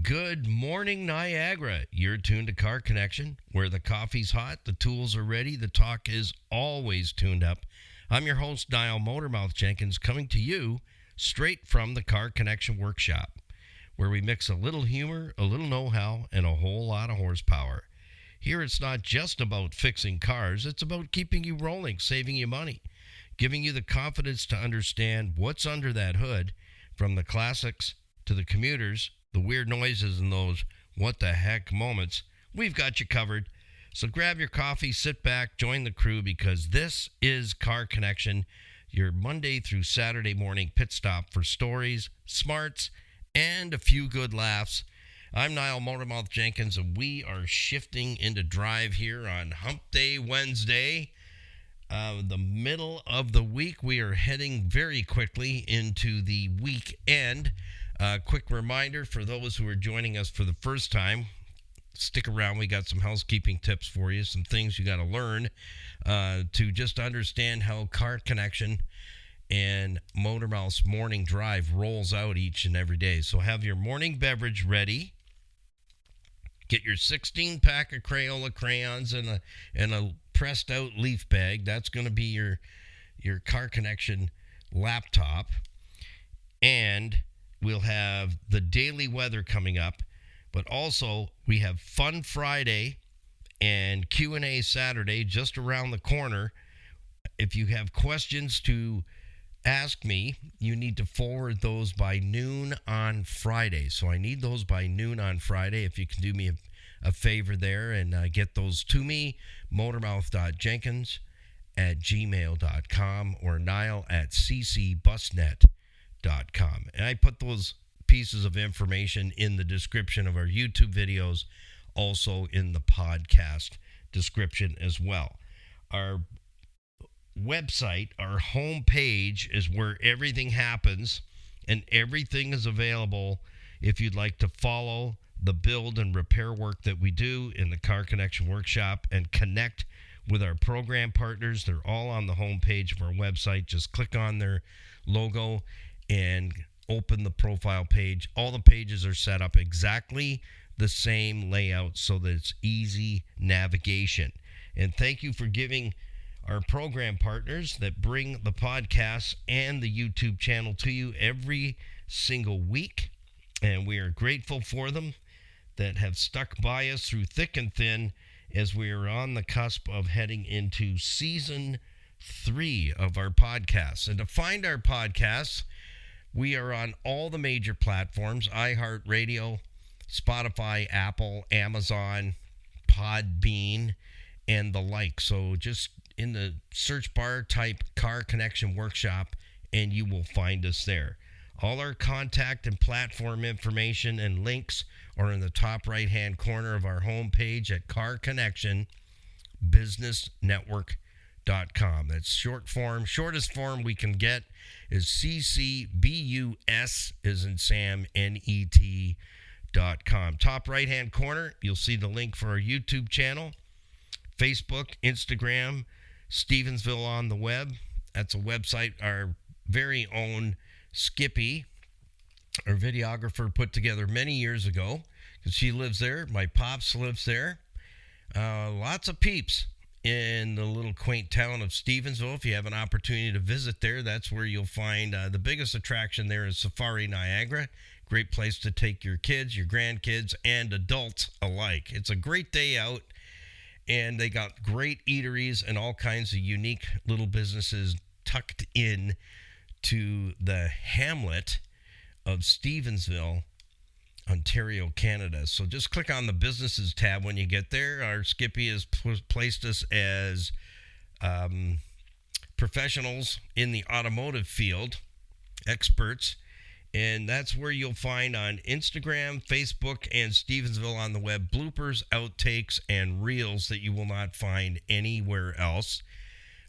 Good morning, Niagara. You're tuned to Car Connection, where the coffee's hot, the tools are ready, the talk is always tuned up. I'm your host, Niall Motormouth Jenkins, coming to you straight from the Car Connection Workshop, where we mix a little humor, a little know-how, and a whole lot of horsepower. Here it's not just about fixing cars, it's about keeping you rolling, saving you money, giving you the confidence to understand what's under that hood, from the classics to the commuters, the weird noises, and those what the heck moments. We've got you covered. So grab your coffee, sit back, join the crew, because this is Car Connection, your Monday through Saturday morning pit stop for stories, smarts, and a few good laughs. I'm Niall Motormouth Jenkins, and we are shifting into drive here on Hump Day Wednesday. The middle of the week, we are heading very quickly into the weekend. Quick reminder for those who are joining us for the first time, stick around. We got some housekeeping tips for you, some things you got to learn to just understand how Car Connection and Motormouth's morning drive rolls out each and every day. So have your morning beverage ready. Get your 16-pack of Crayola crayons and a pressed out leaf bag. That's going to be your Car Connection laptop. And we'll have the daily weather coming up, but also we have Fun Friday and Q&A Saturday just around the corner. If you have questions to ask me, you need to forward those by noon on Friday. So I need those by noon on Friday. If you can do me a favor there and get those to me, motormouth.jenkins@gmail.com or niall@ccbusnet.com. And I put those pieces of information in the description of our YouTube videos, also in the podcast description as well. Our website, our homepage, is where everything happens, and everything is available if you'd like to follow the build and repair work that we do in the Car Connection Workshop and connect with our program partners. They're all on the homepage of our website. Just click on their logo and open the profile page. All the pages are set up exactly the same layout so that it's easy navigation. And thank you for giving our program partners that bring the podcast and the YouTube channel to you every single week. And we are grateful for them that have stuck by us through thick and thin as we are on the cusp of heading into season 3 of our podcasts. And to find our podcasts, we are on all the major platforms: iHeartRadio, Spotify, Apple, Amazon, Podbean, and the like. So just in the search bar, type Car Connection Workshop, and you will find us there. All our contact and platform information and links are in the top right-hand corner of our homepage at carconnectionbusinessnetwork.com. That's short form. Shortest form we can get is CCBUS, as in Sam, NET.com. Top right-hand corner, you'll see the link for our YouTube channel, Facebook, Instagram, Stevensville on the web. That's a website our very own Skippy, our videographer, put together many years ago, because she lives there. My pops lives there. Lots of peeps in the little quaint town of Stevensville. If you have an opportunity to visit there, that's where you'll find the biggest attraction there is Safari Niagara. Great place to take your kids, your grandkids, and adults alike. It's a great day out, and they got great eateries and all kinds of unique little businesses tucked in to the hamlet of Stevensville, Ontario, Canada. So just click on the businesses tab when you get there. Our Skippy has placed us as professionals in the automotive field, experts, and that's where you'll find on Instagram, Facebook, and Stevensville on the web bloopers, outtakes, and reels that you will not find anywhere else.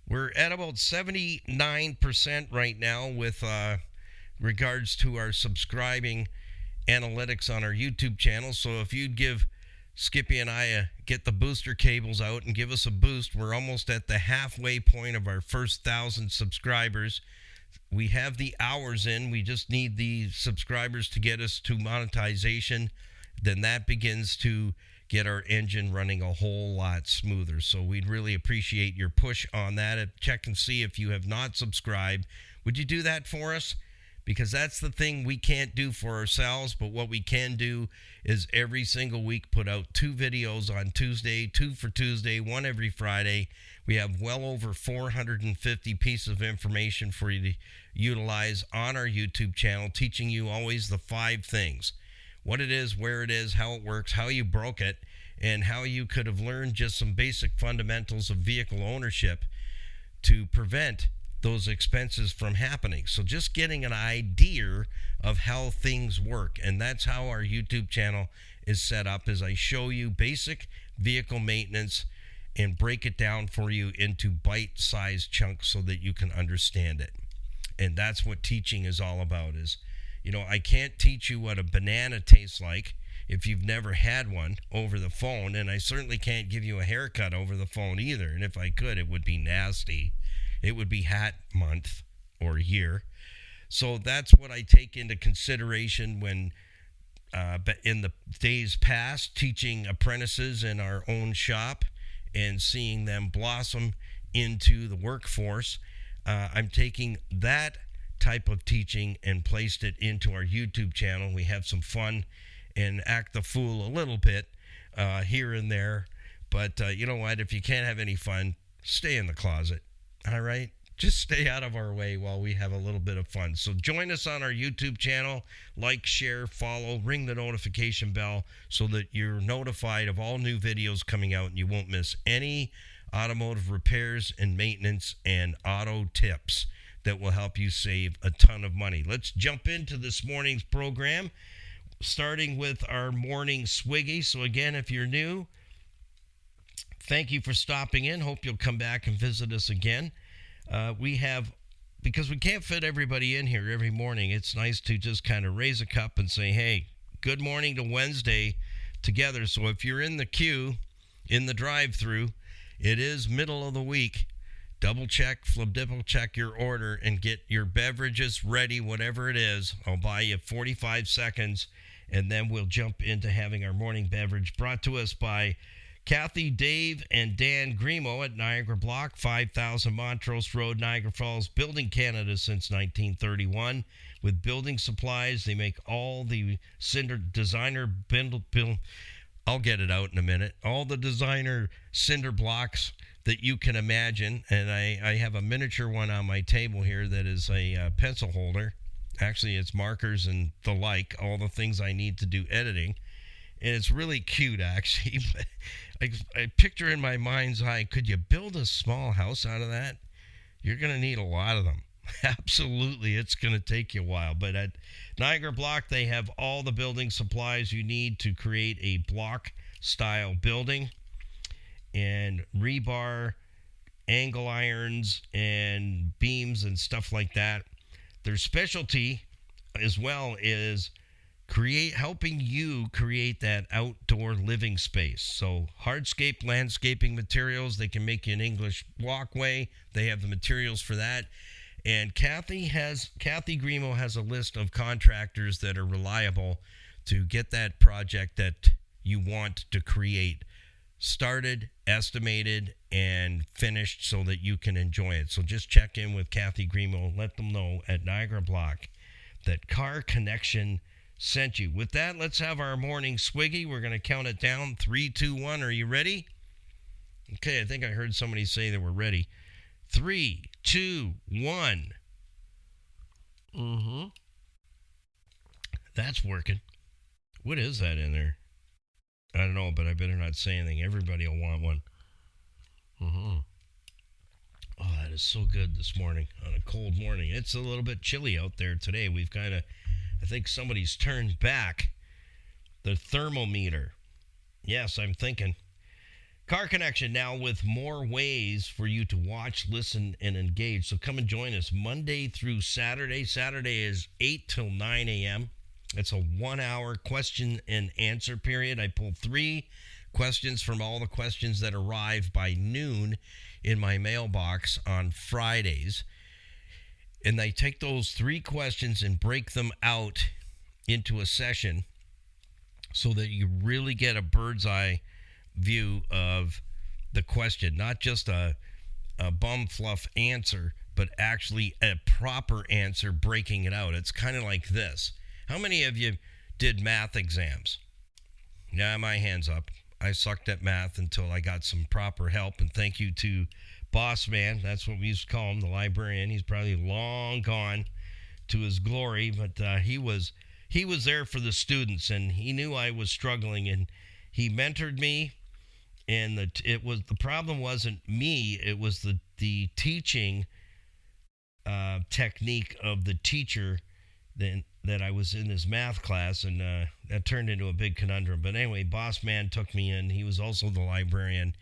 We're at about 79% right now with regards to our subscribing analytics on our YouTube channel. So if you'd give Skippy and I get the booster cables out and give us a boost, we're almost at the halfway point of our first 1,000 subscribers. We have the hours in. We just need the subscribers to get us to monetization then that begins to get our engine running a whole lot smoother. So we'd really appreciate your push on that. Check and see if you have not subscribed. Would you do that for us? Because that's the thing we can't do for ourselves, but what we can do is every single week put out 2 videos on Tuesday, 2 for Tuesday, 1 every Friday. We have well over 450 pieces of information for you to utilize on our YouTube channel, teaching you always the 5 things: what it is, where it is, how it works, how you broke it, and how you could have learned just some basic fundamentals of vehicle ownership to prevent those expenses from happening. So just getting an idea of how things work. And that's how our YouTube channel is set up, is I show you basic vehicle maintenance and break it down for you into bite-sized chunks so that you can understand it. And that's what teaching is all about. Is, I can't teach you what a banana tastes like if you've never had one over the phone, and I certainly can't give you a haircut over the phone either. And if I could, it would be nasty. It would be hat month or year. So that's what I take into consideration when in the days past, teaching apprentices in our own shop and seeing them blossom into the workforce. I'm taking that type of teaching and placed it into our YouTube channel. We have some fun and act the fool a little bit here and there. But you know what? If you can't have any fun, stay in the closet. All right? Just stay out of our way while we have a little bit of fun. So join us on our YouTube channel. Like, share, follow, ring the notification bell so that you're notified of all new videos coming out and you won't miss any automotive repairs and maintenance and auto tips that will help you save a ton of money. Let's jump into this morning's program, starting with our morning swiggy. So again, if you're new, thank you for stopping in. Hope you'll come back and visit us again. Because we can't fit everybody in here every morning, it's nice to just kind of raise a cup and say, hey, good morning to Wednesday together. So if you're in the queue, in the drive-through, it is middle of the week. Double check, flip-dipple check your order and get your beverages ready, whatever it is. I'll buy you 45 seconds, and then we'll jump into having our morning beverage brought to us by Kathy, Dave, and Dan Grimo at Niagara Block, 5000 Montrose Road, Niagara Falls, building Canada since 1931. With building supplies, they make all the designer I'll get it out in a minute. All the designer cinder blocks that you can imagine. And I have a miniature one on my table here that is a pencil holder. Actually, it's markers and the like, all the things I need to do editing. And it's really cute, actually. I picture in my mind's eye, could you build a small house out of that? You're going to need a lot of them. Absolutely, it's going to take you a while. But at Niagara Block, they have all the building supplies you need to create a block-style building. And rebar, angle irons, and beams and stuff like that. Their specialty as well is helping you create that outdoor living space. So hardscape landscaping materials, they can make you an English walkway. They have the materials for that. And Kathy Grimo has a list of contractors that are reliable to get that project that you want to create started, estimated, and finished so that you can enjoy it. So just check in with Kathy Grimo. Let them know at Niagara Block that Car Connection sent you. With that, let's have our morning swiggy. We're going to count it down. 3, 2, 1. Are you ready? Okay, I think I heard somebody say that we're ready. 3, 2, 1. That's working. What is that in there? I don't know, but I better not say anything. Everybody will want one. Oh, that is so good this morning on a cold morning. It's a little bit chilly out there today. We've kind of, I think somebody's turned back the thermometer. Yes, I'm thinking. Car Connection now with more ways for you to watch, listen, and engage. So come and join us Monday through Saturday. Saturday is 8 till 9 a.m. It's a 1-hour question and answer period. I pull 3 questions from all the questions that arrive by noon in my mailbox on Fridays. And I take those 3 questions and break them out into a session so that you really get a bird's eye view of the question, not just a bum fluff answer, but actually a proper answer, breaking it out. It's kind of like this. How many of you did math exams? Yeah, my hand's up. I sucked at math until I got some proper help, and thank you to Boss Man. That's what we used to call him, the librarian. He's probably long gone to his glory, but he was there for the students, and he knew I was struggling, and he mentored me. And the problem wasn't me; it was the teaching technique of the teacher that I was in his math class, and that turned into a big conundrum. But anyway, Boss Man took me in. He was also the librarian,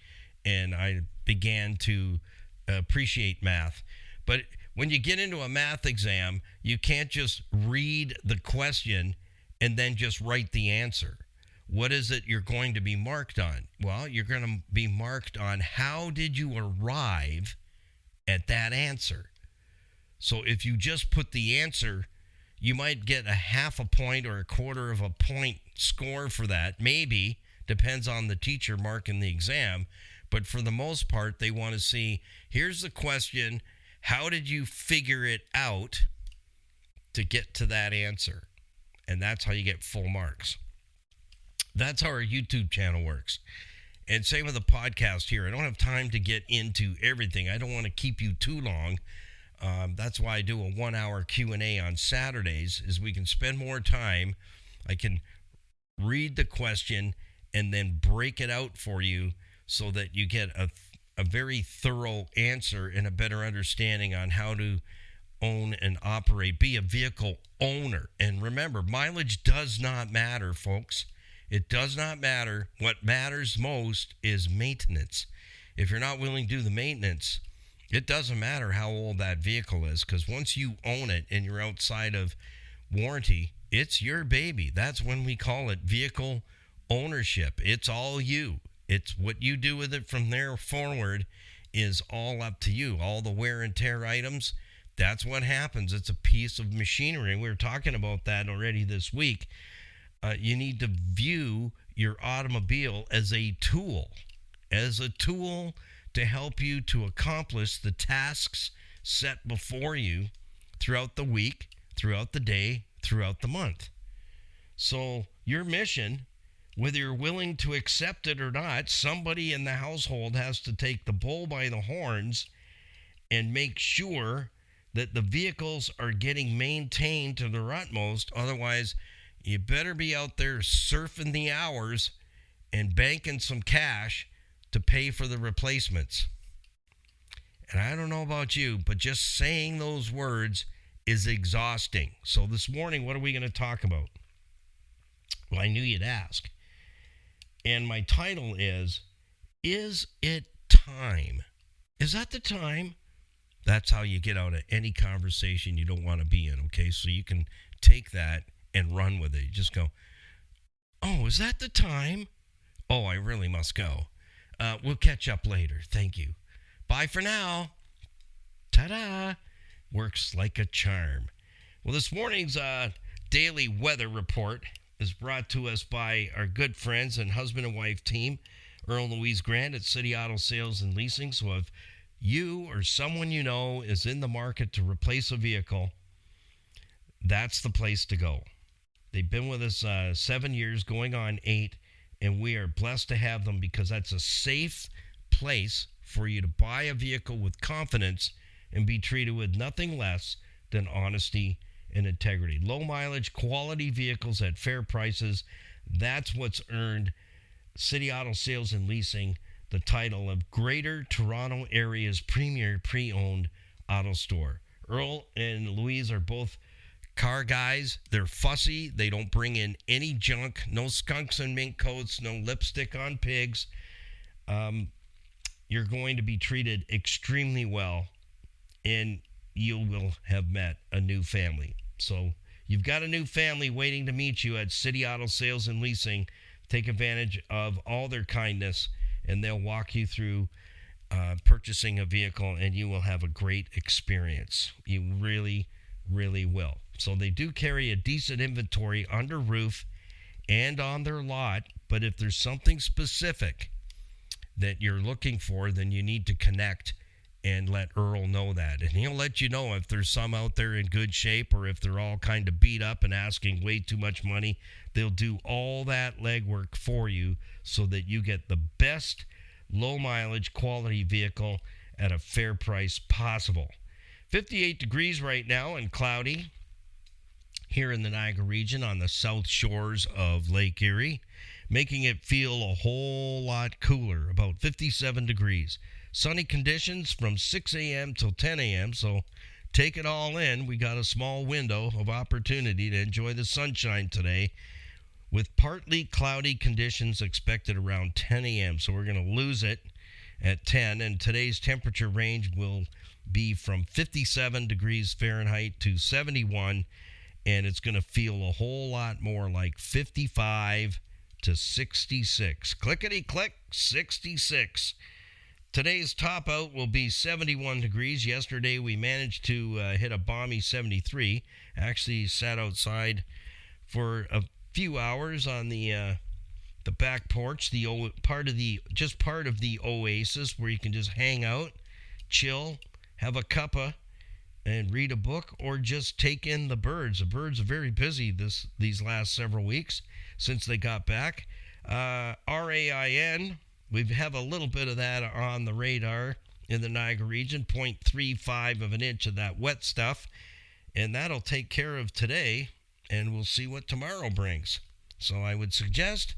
and I began to appreciate math. But when you get into a math exam, you can't just read the question and then just write the answer. What is it you're going to be marked on? Well, you're going to be marked on how did you arrive at that answer. So if you just put the answer, you might get a half a point or a quarter of a point score for that. Maybe, depends on the teacher marking the exam. But for the most part, they want to see, here's the question, how did you figure it out to get to that answer? And that's how you get full marks. That's how our YouTube channel works. And same with the podcast here. I don't have time to get into everything. I don't want to keep you too long. That's why I do a 1-hour Q&A on Saturdays, is we can spend more time. I can read the question and then break it out for you so that you get a very thorough answer and a better understanding on how to own and operate, be a vehicle owner. And remember, mileage does not matter, folks. It does not matter. What matters most is maintenance. If you're not willing to do the maintenance, it doesn't matter how old that vehicle is, because once you own it and you're outside of warranty, it's your baby. That's when we call it vehicle ownership. It's all you. It's what you do with it from there forward is all up to you. All the wear and tear items, that's what happens. It's a piece of machinery. We were talking about that already this week. You need to view your automobile as a tool to help you to accomplish the tasks set before you throughout the week, throughout the day, throughout the month. So your mission, whether you're willing to accept it or not, somebody in the household has to take the bull by the horns and make sure that the vehicles are getting maintained to their utmost. Otherwise, you better be out there surfing the hours and banking some cash to pay for the replacements. And I don't know about you, but just saying those words is exhausting. So this morning, what are we going to talk about? Well, I knew you'd ask. And my title is it time? Is that the time? That's how you get out of any conversation you don't want to be in, okay? So you can take that and run with it. You just go, oh, is that the time? Oh, I really must go. We'll catch up later. Thank you. Bye for now. Ta-da. Works like a charm. Well, this morning's daily weather report is brought to us by our good friends and husband and wife team, Earl and Louise Grant at City Auto Sales and Leasing. So if you or someone you know is in the market to replace a vehicle, that's the place to go. They've been with us 7 years, going on 8, and we are blessed to have them because that's a safe place for you to buy a vehicle with confidence and be treated with nothing less than honesty and integrity. Low mileage, quality vehicles at fair prices. That's what's earned City Auto Sales and Leasing the title of Greater Toronto Area's premier pre-owned auto store. Earl and Louise are both car guys. They're fussy. They don't bring in any junk. No skunks and mink coats. No lipstick on pigs. You're going to be treated extremely well, and you will have met a new family. So you've got a new family waiting to meet you at City Auto Sales and Leasing. Take advantage of all their kindness, and they'll walk you through purchasing a vehicle, and you will have a great experience. You really, really will. So they do carry a decent inventory under roof and on their lot. But if there's something specific that you're looking for, then you need to connect and let Earl know that. And he'll let you know if there's some out there in good shape or if they're all kind of beat up and asking way too much money. They'll do all that legwork for you so that you get the best low mileage quality vehicle at a fair price possible. 58 degrees right now and cloudy here in the Niagara region on the south shores of Lake Erie, making it feel a whole lot cooler, about 57 degrees. Sunny conditions from 6 a.m. till 10 a.m., so take it all in. We got a small window of opportunity to enjoy the sunshine today with partly cloudy conditions expected around 10 a.m., so we're going to lose it at 10, and today's temperature range will be from 57 degrees Fahrenheit to 71, and it's going to feel a whole lot more like 55 to 66. Clickety-click, 66. Today's top out will be 71 degrees. Yesterday we managed to hit a balmy 73. Actually sat outside for a few hours on the back porch, part of the oasis where you can just hang out, chill, have a cuppa, and read a book, or just take in the birds. The birds are very busy these last several weeks since they got back. RAIN. We have a little bit of that on the radar in the Niagara region, 0.35 of an inch of that wet stuff. And that'll take care of today, and we'll see what tomorrow brings. So I would suggest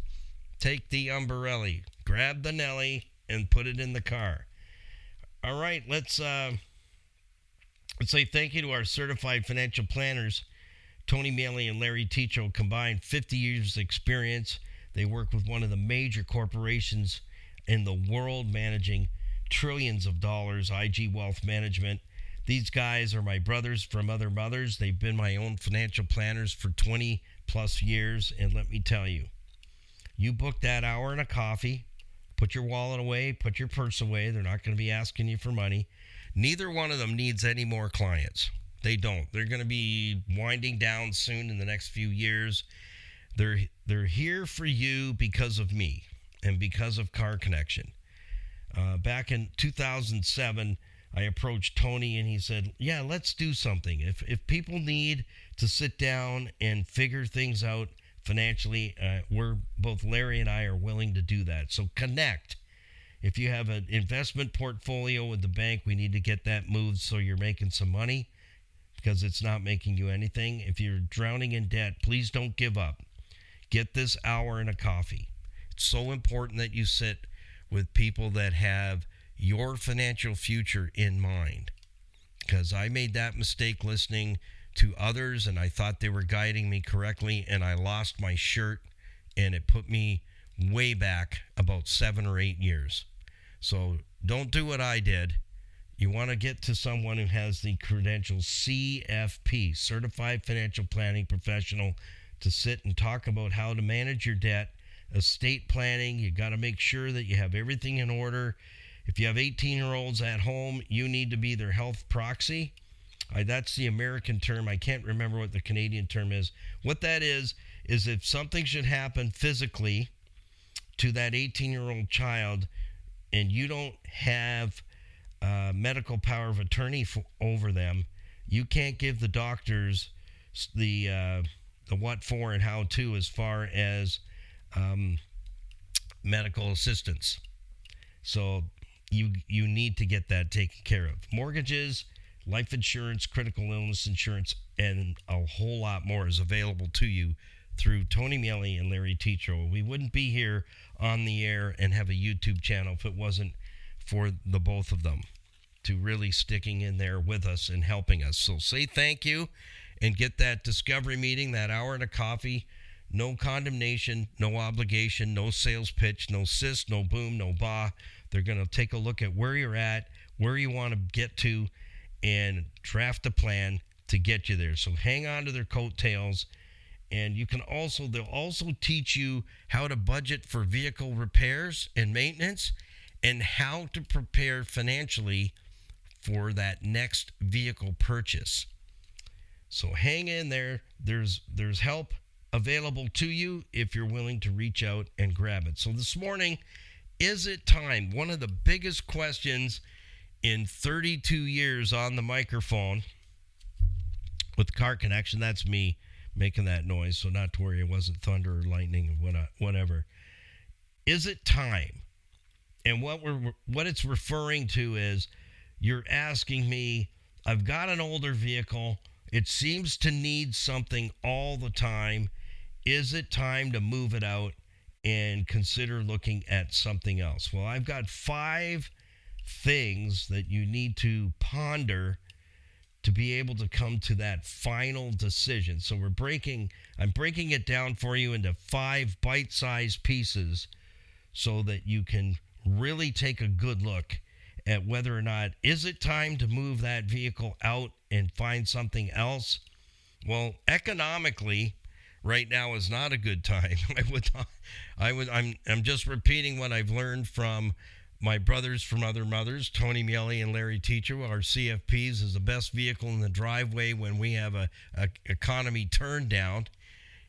take the umbrella, grab the Nelly, and put it in the car. All right, let's say thank you to our certified financial planners, Tony Mealy and Larry Teachow, combined 50 years experience. They work with one of the major corporations in the world, managing trillions of dollars, IG Wealth Management. These guys are my brothers from other mothers. They've been my own financial planners for 20 plus years. And let me tell you, you book that hour and a coffee, put your wallet away, put your purse away. They're not going to be asking you for money. Neither one of them needs any more clients. They don't. They're going to be winding down soon in the next few years. They're here for you because of me and because of Car Connection. Back in 2007, I approached Tony and he said, yeah, let's do something. If people need to sit down and figure things out financially, both Larry and I are willing to do that. So connect. If you have an investment portfolio with the bank, we need to get that moved so you're making some money, because it's not making you anything. If you're drowning in debt, please don't give up. Get this hour and a coffee. It's so important that you sit with people that have your financial future in mind, because I made that mistake listening to others and I thought they were guiding me correctly, and I lost my shirt, and it put me way back about 7 or 8 years. So don't do what I did. You want to get to someone who has the credentials CFP, Certified Financial Planning Professional, to sit and talk about how to manage your debt, estate planning. You got to make sure that you have everything in order. If you have 18-year-olds at home, you need to be their health proxy. That's the American term. I can't remember what the Canadian term is. What that is if something should happen physically to that 18-year-old child and you don't have medical power of attorney over them, you can't give the doctors the what for and how to as far as medical assistance. So you need to get that taken care of. Mortgages, life insurance, critical illness insurance, and a whole lot more is available to you through Tony Mealy and Larry Teachow. We wouldn't be here on the air and have a YouTube channel if it wasn't for the both of them to really sticking in there with us and helping us. So say thank you and get that discovery meeting, that hour and a coffee. No condemnation, no obligation, no sales pitch, no sis, no boom, no bah. They're going to take a look at where you're at, where you want to get to, and draft a plan to get you there. So hang on to their coattails. And they'll also teach you how to budget for vehicle repairs and maintenance, and how to prepare financially for that next vehicle purchase. So hang in there. There's help available to you if you're willing to reach out and grab it. So this morning, is it time? One of the biggest questions in 32 years on the microphone with Car Connection. That's me making that noise, so not to worry, it wasn't thunder or lightning or whatever. Is it time? And what it's referring to is, you're asking me, I've got an older vehicle. It seems to need something all the time. Is it time to move it out and consider looking at something else? Well, I've got 5 things that you need to ponder to be able to come to that final decision. So I'm breaking it down for you into 5 bite-sized pieces so that you can really take a good look at whether or not, is it time to move that vehicle out and find something else? Well, economically, right now is not a good time. I'm just repeating what I've learned from my brothers from other mothers, Tony Miele and Larry Teacher. Our CFPs is the best vehicle in the driveway when we have a economy turn down.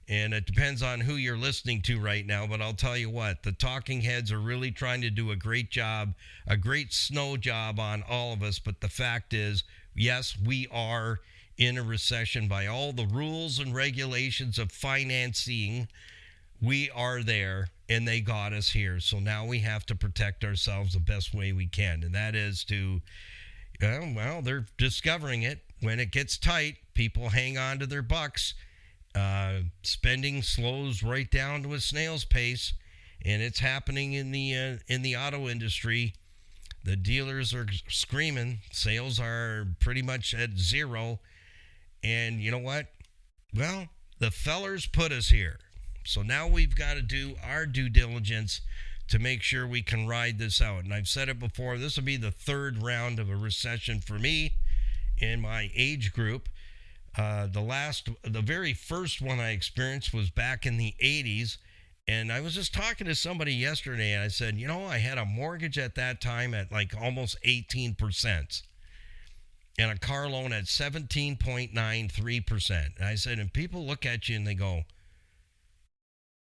And it depends on who you're listening to right now, but I'll tell you what, the talking heads are really trying to do a great job, a great snow job on all of us. But the fact is, yes, we are in a recession by all the rules and regulations of financing. We are there, and they got us here. So now we have to protect ourselves the best way we can. And that is to, well, they're discovering it. When it gets tight, people hang on to their bucks. Spending slows right down to a snail's pace, and it's happening in the auto industry. The dealers are screaming. Sales are pretty much at zero. And you know what? Well, the fellers put us here. So now we've got to do our due diligence to make sure we can ride this out. And I've said it before, this will be the 3rd round of a recession for me in my age group. The very first one I experienced was back in the 80s. And I was just talking to somebody yesterday, and I said, I had a mortgage at that time at like almost 18%. And a car loan at 17.93%. And I said, and people look at you and they go,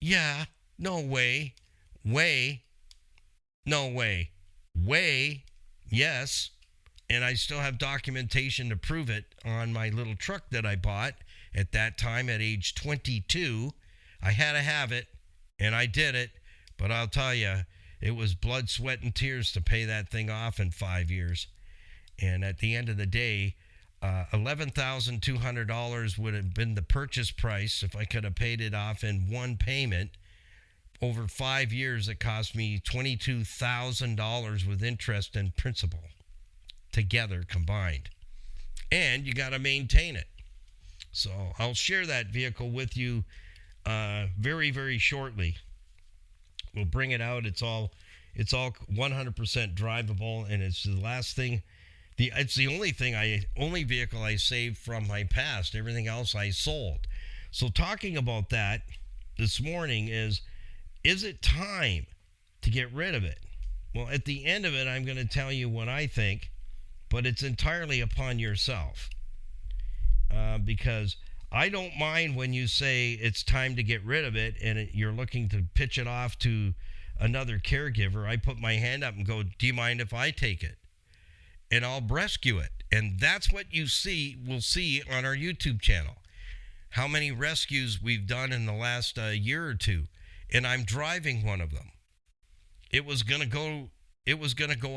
yeah, no way, no way, yes. And I still have documentation to prove it on my little truck that I bought at that time at age 22. I had to have it, and I did it. But I'll tell you, it was blood, sweat, and tears to pay that thing off in 5 years. And at the end of the day, $11,200 would have been the purchase price if I could have paid it off in one payment. Over 5 years, it cost me $22,000 with interest and principal together combined. And you got to maintain it. So I'll share that vehicle with you very, very shortly. We'll bring it out. It's all 100% drivable, and it's the last thing. It's the only vehicle I saved from my past. Everything else I sold. So talking about that this morning is it time to get rid of it? Well, at the end of it, I'm going to tell you what I think, but it's entirely upon yourself. Because I don't mind when you say it's time to get rid of it and you're looking to pitch it off to another caregiver. I put my hand up and go, do you mind if I take it? And I'll rescue it. And that's what we'll see on our YouTube channel. How many rescues we've done in the last year or two. And I'm driving one of them. It was going to go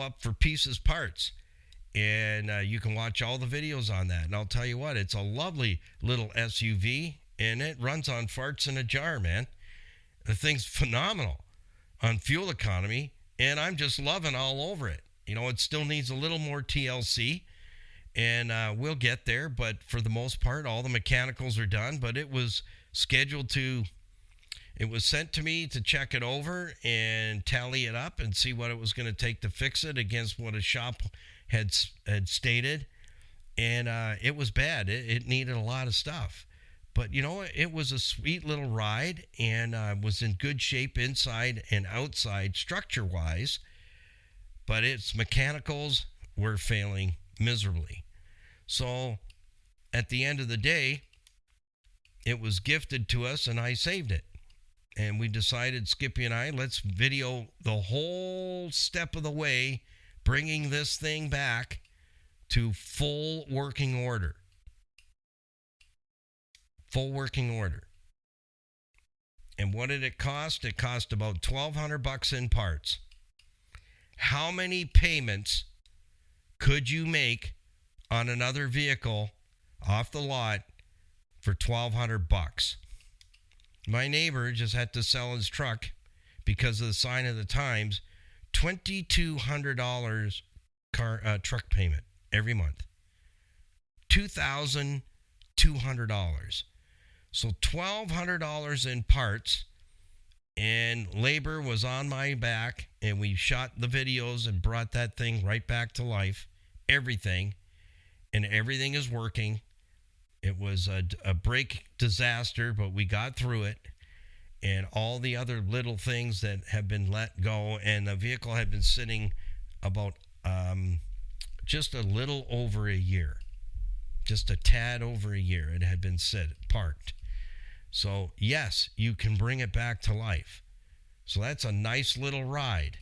up for pieces parts. And you can watch all the videos on that. And I'll tell you what, it's a lovely little SUV, and it runs on farts in a jar, man. The thing's phenomenal on fuel economy, and I'm just loving all over it. It still needs a little more TLC, and we'll get there. But for the most part, all the mechanicals are done. But it was sent to me to check it over and tally it up and see what it was going to take to fix it against what a shop had stated. And it was bad. It needed a lot of stuff. But, it was a sweet little ride, and was in good shape inside and outside structure-wise. But its mechanicals were failing miserably. So at the end of the day, it was gifted to us, and I saved it. And we decided, Skippy and I, let's video the whole step of the way, bringing this thing back to full working order. Full working order. And what did it cost? It cost about $1,200 in parts. How many payments could you make on another vehicle off the lot for $1,200? My neighbor just had to sell his truck because of the sign of the times. $2,200 truck payment every month. $2,200. So $1,200 in parts, and labor was on my back, and we shot the videos and brought that thing right back to life. Everything. And everything is working. It was a brake disaster, but we got through it. And all the other little things that have been let go. And the vehicle had been sitting about just a little over a year. Just a tad over a year. It had been parked. So, yes, you can bring it back to life. So that's a nice little ride.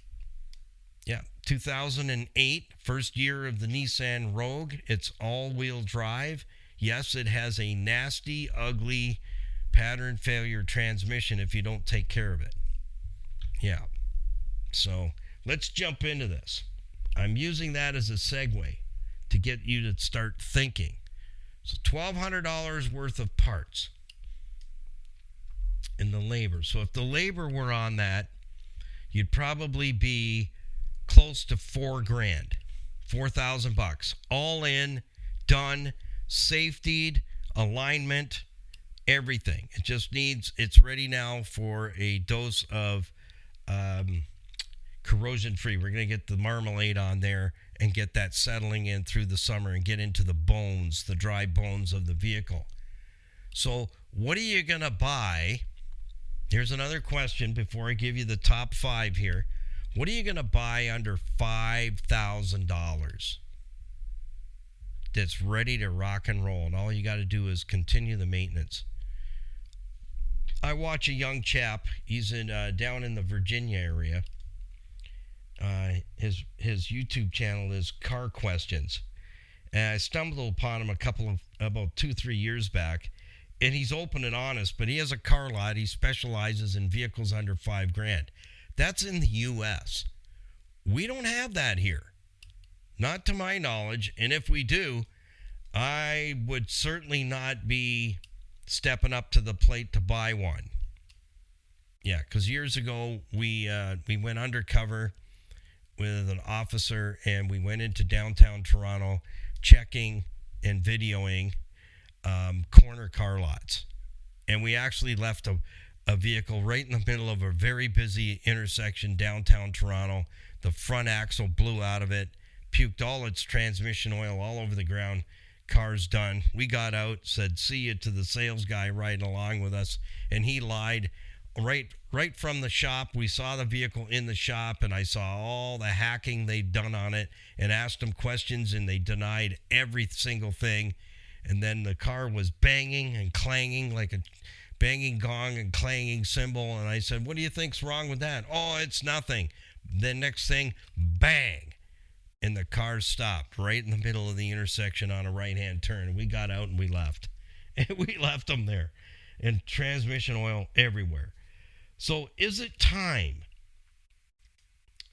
Yeah, 2008, first year of the Nissan Rogue. It's all-wheel drive. Yes, it has a nasty, ugly pattern failure transmission if you don't take care of it. Yeah. So let's jump into this. I'm using that as a segue to get you to start thinking. So $1,200 worth of parts in the labor. So if the labor were on that, you'd probably be close to $4,000, $4,000, all in, done, safetied, alignment, everything. It just needs, it's ready now for a dose of corrosion free. We're going to get the marmalade on there and get that settling in through the summer and get into the bones, the dry bones of the vehicle. So what are you going to buy? Here's another question before I give you the top 5 here. What are you going to buy under $5,000 that's ready to rock and roll, and all you got to do is continue the maintenance? I watch a young chap. He's in down in the Virginia area. His YouTube channel is Car Questions. And I stumbled upon him about 2-3 years back, and he's open and honest, but he has a car lot. He specializes in vehicles under $5,000. That's in the U.S. We don't have that here. Not to my knowledge. And if we do, I would certainly not be stepping up to the plate to buy one. Yeah, because years ago, we went undercover with an officer, and we went into downtown Toronto checking and videoing corner car lots. And we actually left a vehicle right in the middle of a very busy intersection downtown Toronto. The front axle blew out of it, puked all its transmission oil all over the ground. Car's done. We got out, said see you to the sales guy riding along with us, and he lied. Right from the shop, we saw the vehicle in the shop, and I saw all the hacking they'd done on it and asked them questions, and they denied every single thing. And then the car was banging and clanging like a banging gong and clanging cymbal. And I said, what do you think's wrong with that? Oh, it's nothing. Then next thing, bang. And the car stopped right in the middle of the intersection on a right-hand turn. And we got out and we left. And we left them there. And transmission oil everywhere. So is it time?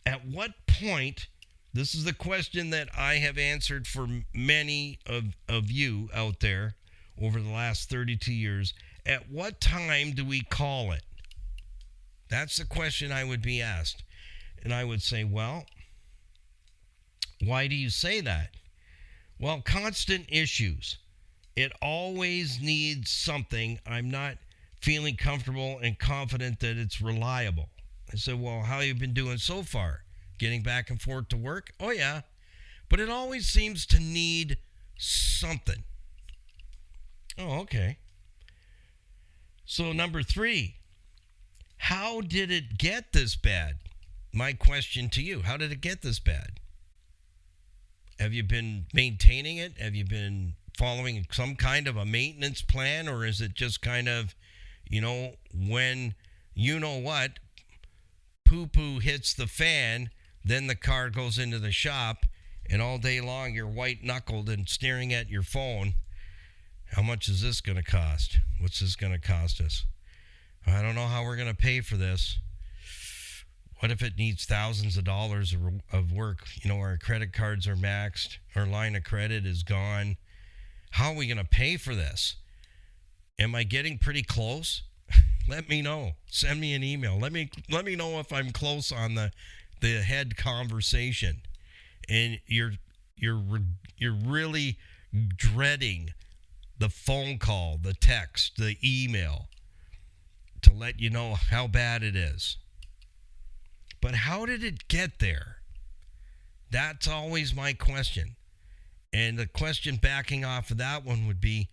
At what point, this is the question that I have answered for many of you out there over the last 32 years. At what time do we call it? That's the question I would be asked. And I would say, well, why do you say that? Well, constant issues. It always needs something. I'm not feeling comfortable and confident that it's reliable. I said, well, how have you been doing so far? Getting back and forth to work? Oh, yeah. But it always seems to need something. Oh, okay. So number 3, how did it get this bad? My question to you, how did it get this bad? Have you been maintaining it? Have you been following some kind of a maintenance plan, or is it just kind of, when poo-poo hits the fan, then the car goes into the shop, and all day long you're white-knuckled and staring at your phone. How much is this going to cost? What's this going to cost us? I don't know how we're going to pay for this. What if it needs thousands of dollars of work? Our credit cards are maxed. Our line of credit is gone. How are we going to pay for this? Am I getting pretty close? Let me know. Send me an email. Let me know if I'm close on the head conversation. And you're really dreading the phone call, the text, the email to let you know how bad it is. But how did it get there? That's always my question. And the question backing off of that one would be,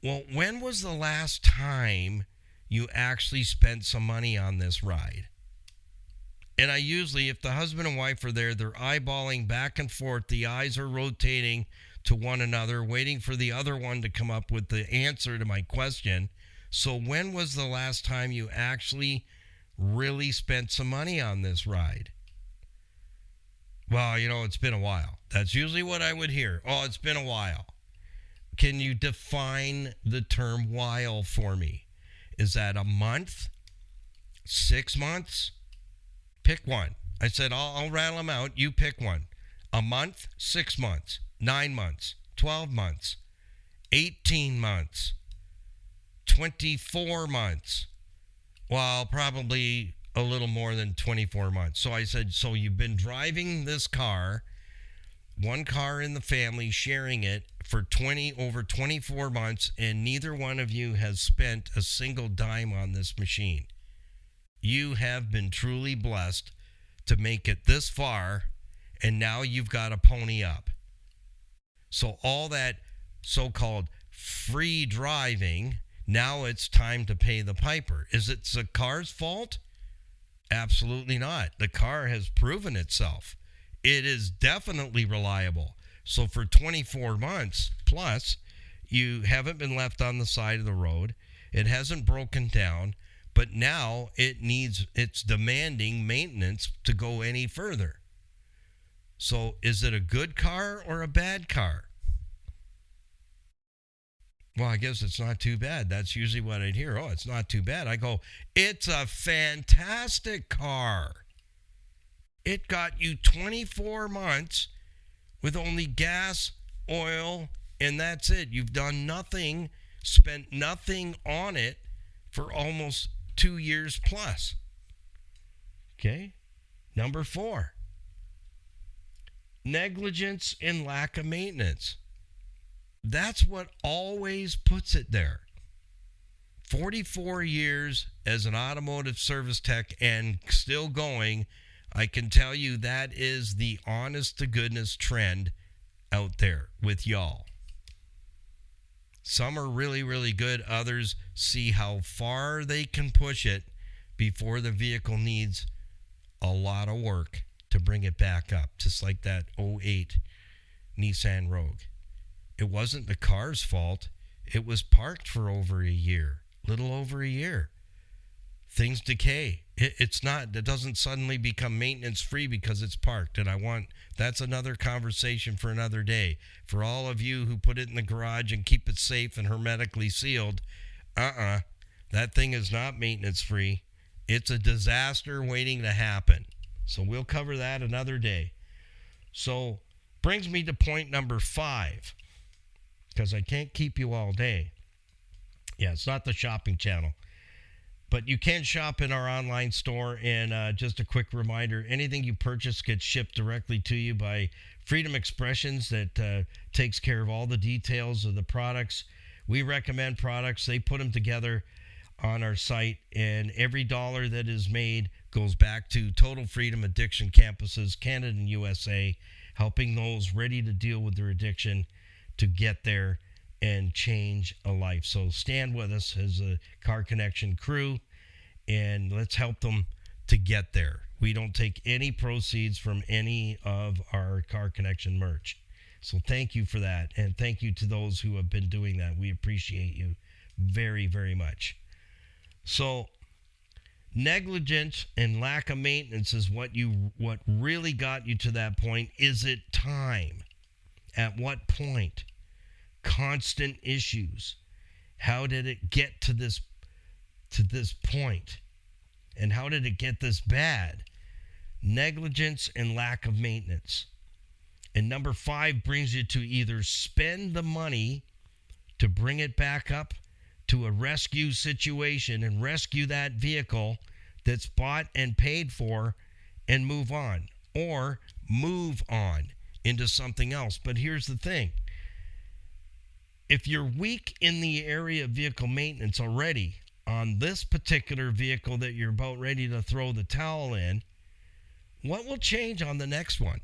well, when was the last time you actually spent some money on this ride? And I usually, if the husband and wife are there, they're eyeballing back and forth. The eyes are rotating to one another, waiting for the other one to come up with the answer to my question. So when was the last time you actually really spent some money on this ride? Well, it's been a while. That's usually what I would hear. Oh, it's been a while. Can you define the term while for me? Is that a month? 6 months? Pick one. I said, I'll rattle them out. You pick one. A month, 6 months, 9 months, 12 months, 18 months, 24 months. Well, probably a little more than 24 months. So I said, so you've been driving this car, one car in the family, sharing it for over 24 months, and neither one of you has spent a single dime on this machine. You have been truly blessed to make it this far, and now you've got to pony up. So all that so-called free driving, now it's time to pay the piper. Is it the car's fault? Absolutely not. The car has proven itself. It is definitely reliable. So for 24 months plus, you haven't been left on the side of the road. It hasn't broken down, but now it's demanding maintenance to go any further. So is it a good car or a bad car? Well, I guess it's not too bad. That's usually what I'd hear. Oh, it's not too bad. I go, it's a fantastic car. It got you 24 months with only gas, oil, and that's it. You've done nothing, spent nothing on it for almost 2 years plus. Okay? Number 4, negligence and lack of maintenance. That's what always puts it there. 44 years as an automotive service tech and still going, I can tell you that is the honest to goodness trend out there with y'all. Some are really, really good. Others see how far they can push it before the vehicle needs a lot of work to bring it back up, just like that 08 Nissan Rogue. It wasn't the car's fault. It was parked for over a year, little over a year. Things decay. It doesn't suddenly become maintenance free because it's parked. And that's another conversation for another day. For all of you who put it in the garage and keep it safe and hermetically sealed, that thing is not maintenance free. It's a disaster waiting to happen. So we'll cover that another day. So brings me to point number 5, because I can't keep you all day. Yeah, it's not the shopping channel. But you can shop in our online store, and just a quick reminder, anything you purchase gets shipped directly to you by Freedom Expressions that takes care of all the details of the products. We recommend products. They put them together on our site, and every dollar that is made goes back to Total Freedom Addiction Campuses, Canada and USA, helping those ready to deal with their addiction to get there and change a life. So stand with us as a Car Connection crew, and let's help them to get there. We don't take any proceeds from any of our Car Connection merch. So thank you for that. And thank you to those who have been doing that. We appreciate you very, very much. So negligence and lack of maintenance is what really got you to that point. Is it time? At what point? Constant issues. How did it get to this point? And how did it get this bad? Negligence and lack of maintenance. And number 5 brings you to either spend the money to bring it back up to a rescue situation and rescue that vehicle that's bought and paid for and move on, or move on into something else. But here's the thing. If you're weak in the area of vehicle maintenance already on this particular vehicle that you're about ready to throw the towel in, what will change on the next one?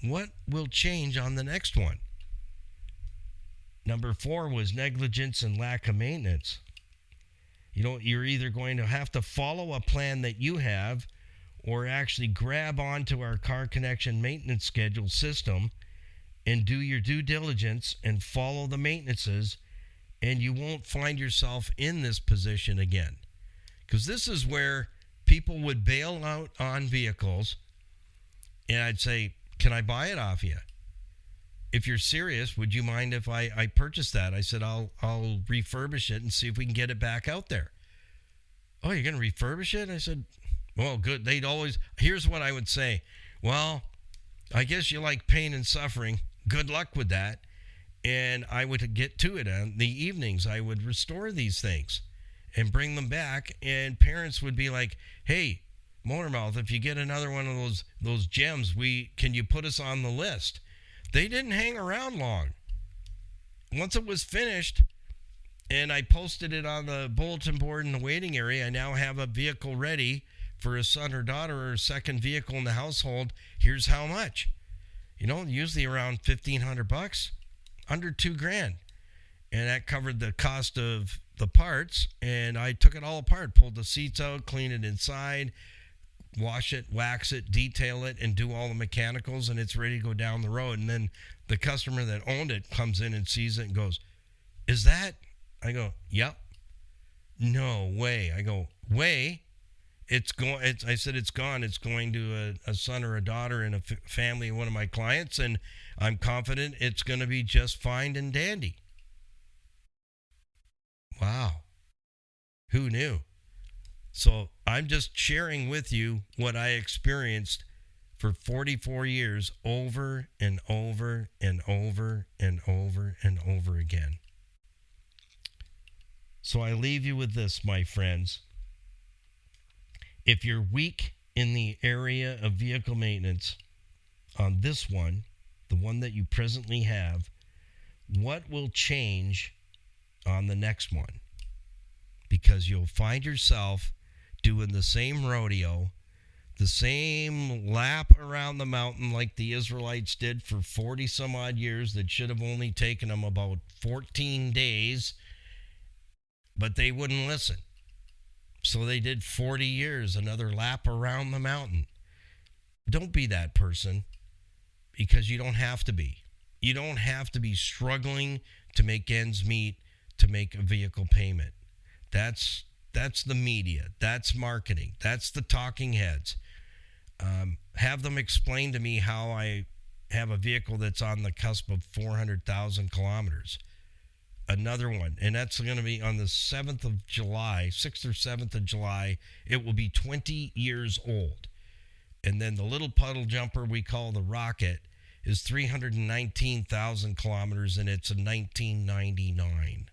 What will change on the next one? Number 4 was negligence and lack of maintenance. You're either going to have to follow a plan that you have or actually grab onto our Car Connection maintenance schedule system and do your due diligence and follow the maintenances, and you won't find yourself in this position again. Because this is where people would bail out on vehicles, and I'd say, can I buy it off you? If you're serious, would you mind if I purchase that? I said, I'll refurbish it and see if we can get it back out there. Oh, you're going to refurbish it? I said, well, good. Here's what I would say. Well, I guess you like pain and suffering. Good luck with that. And I would get to it on the evenings. I would restore these things and bring them back. And parents would be like, hey, Motormouth, if you get another one of those gems, can you put us on the list? They didn't hang around long. Once it was finished and I posted it on the bulletin board in the waiting area, I now have a vehicle ready for a son or daughter or a second vehicle in the household. Here's how much. Usually around $1,500, under $2,000. And that covered the cost of the parts. And I took it all apart, pulled the seats out, cleaned it inside, wash it, wax it, detail it, and do all the mechanicals, and it's ready to go down the road. And then the customer that owned it comes in and sees it and goes, is that? I go, yep. No way. I go, way? I said, it's gone. It's going to a son or a daughter in a family of one of my clients, and I'm confident it's going to be just fine and dandy. Wow. Who knew? So I'm just sharing with you what I experienced for 44 years over and over and over and over and over again. So I leave you with this, my friends. If you're weak in the area of vehicle maintenance on this one, the one that you presently have, what will change on the next one? Because you'll find yourself doing the same rodeo, the same lap around the mountain like the Israelites did for 40 some odd years that should have only taken them about 14 days, but they wouldn't listen. So they did 40 years, another lap around the mountain. Don't be that person, because you don't have to be. You don't have to be struggling to make ends meet to make a vehicle payment. That's the media. That's marketing. That's the talking heads. Have them explain to me how I have a vehicle that's on the cusp of 400,000 kilometers. Another one, and that's going to be on the 7th of July, 6th or 7th of July. It will be 20 years old. And then the little puddle jumper we call the Rocket is 319,000 kilometers, and it's a 1999.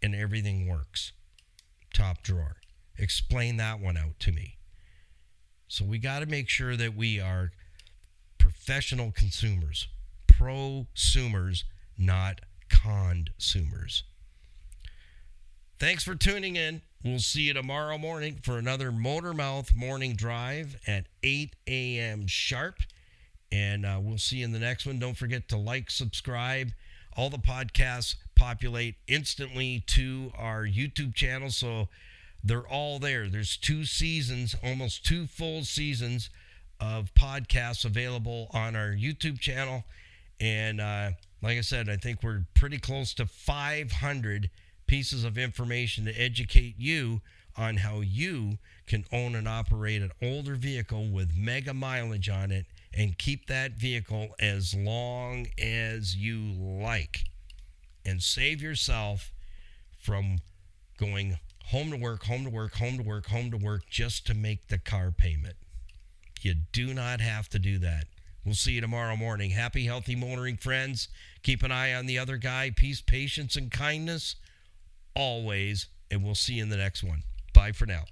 And everything works. Top drawer. Explain that one out to me. So we got to make sure that we are professional consumers, prosumers, not consumers. Thanks for tuning in. We'll see you tomorrow morning for another Motormouth Morning Drive at 8 a.m. sharp. And we'll see you in the next one. Don't forget to like, subscribe. All the podcasts populate instantly to our YouTube channel, so they're all there. There's 2 seasons, almost 2 full seasons of podcasts available on our YouTube channel. And like I said, I think we're pretty close to 500 pieces of information to educate you on how you can own and operate an older vehicle with mega mileage on it and keep that vehicle as long as you like and save yourself from going home to work, home to work, home to work, home to work just to make the car payment. You do not have to do that. We'll see you tomorrow morning. Happy, healthy motoring, friends. Keep an eye on the other guy. Peace, patience, and kindness always. And we'll see you in the next one. Bye for now.